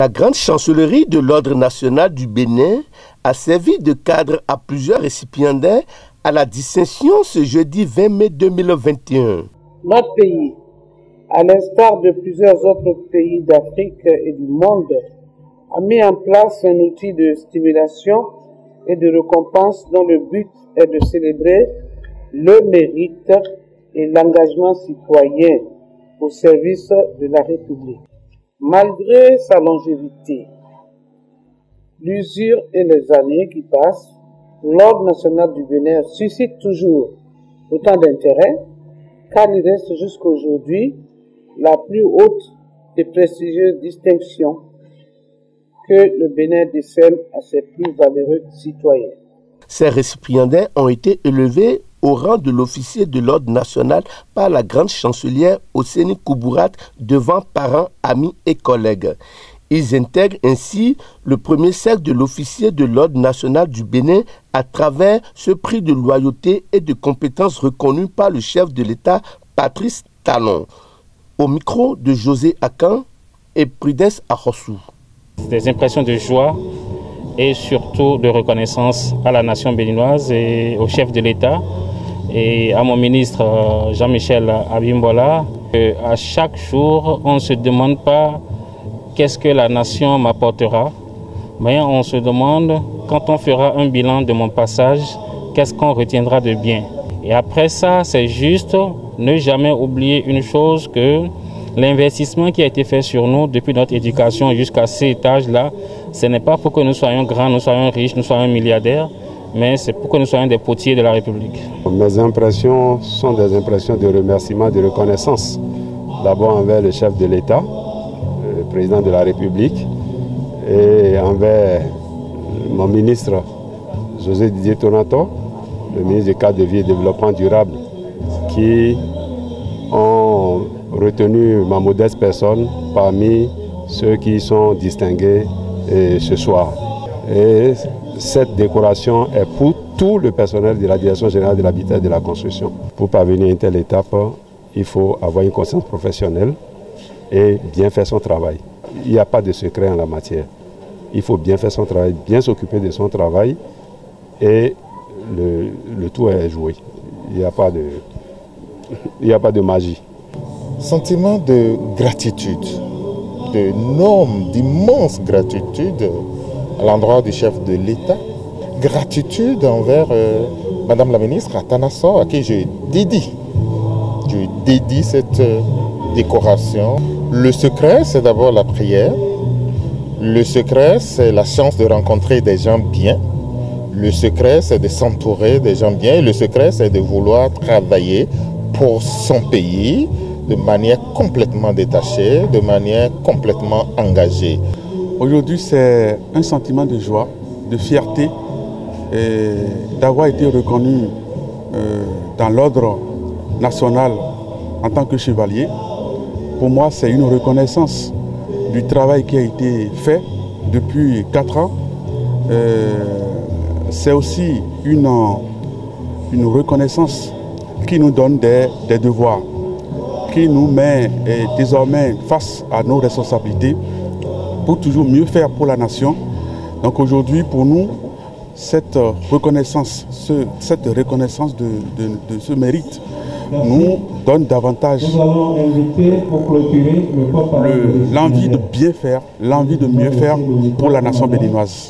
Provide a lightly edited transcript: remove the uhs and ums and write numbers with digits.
La grande chancellerie de l'Ordre national du Bénin a servi de cadre à plusieurs récipiendaires à la distinction ce jeudi 20 mai 2021. Notre pays, à l'instar de plusieurs autres pays d'Afrique et du monde, a mis en place un outil de stimulation et de récompense dont le but est de célébrer le mérite et l'engagement citoyen au service de la République. Malgré sa longévité, l'usure et les années qui passent, l'Ordre national du Bénin suscite toujours autant d'intérêt, car il reste jusqu'à aujourd'hui la plus haute et prestigieuse distinction que le Bénin décerne à ses plus valeureux citoyens. Ces récipiendaires ont été élevés au rang de l'officier de l'Ordre national par la grande chancelière Hosseini Kouburat devant parents, amis et collègues. Ils intègrent ainsi le premier cercle de l'officier de l'Ordre national du Bénin à travers ce prix de loyauté et de compétences reconnu par le chef de l'État, Patrice Talon. Au micro de José Akan et Prudence Achossou. Des impressions de joie et surtout de reconnaissance à la nation béninoise et au chef de l'État et à mon ministre Jean-Michel Abimbola. À chaque jour, on ne se demande pas qu'est-ce que la nation m'apportera, mais on se demande, quand on fera un bilan de mon passage, qu'est-ce qu'on retiendra de bien. Et après ça, c'est juste ne jamais oublier une chose, que l'investissement qui a été fait sur nous depuis notre éducation jusqu'à cet âge-là, ce n'est pas pour que nous soyons grands, nous soyons riches, nous soyons milliardaires, mais c'est pour que nous soyons des potiers de la République. Mes impressions sont des impressions de remerciement, de reconnaissance. D'abord envers le chef de l'État, le président de la République, et envers mon ministre José Didier Tonato, le ministre du cadre de vie et développement durable, qui ont retenu ma modeste personne parmi ceux qui sont distingués ce soir. Et cette décoration est pour tout le personnel de la Direction générale de l'habitat et de la construction. Pour parvenir à une telle étape, il faut avoir une conscience professionnelle et bien faire son travail. Il n'y a pas de secret en la matière. Il faut bien faire son travail, bien s'occuper de son travail et le tout est joué. Il n'y a pas de magie. Sentiment de gratitude, d'immense gratitude à l'endroit du chef de l'État. Gratitude envers Madame la ministre Atanasso, à qui je dédie cette décoration. Le secret, c'est d'abord la prière. Le secret, c'est la chance de rencontrer des gens bien. Le secret, c'est de s'entourer des gens bien. Et le secret, c'est de vouloir travailler pour son pays de manière complètement détachée, de manière complètement engagée. Aujourd'hui, c'est un sentiment de joie, de fierté d'avoir été reconnu dans l'ordre national en tant que chevalier. Pour moi, c'est une reconnaissance du travail qui a été fait depuis 4 ans. C'est aussi une reconnaissance qui nous donne des devoirs, qui nous met désormais face à nos responsabilités pour toujours mieux faire pour la nation. Donc aujourd'hui, pour nous, cette reconnaissance de ce mérite nous donne davantage l'envie de bien faire, l'envie de mieux faire pour la nation béninoise.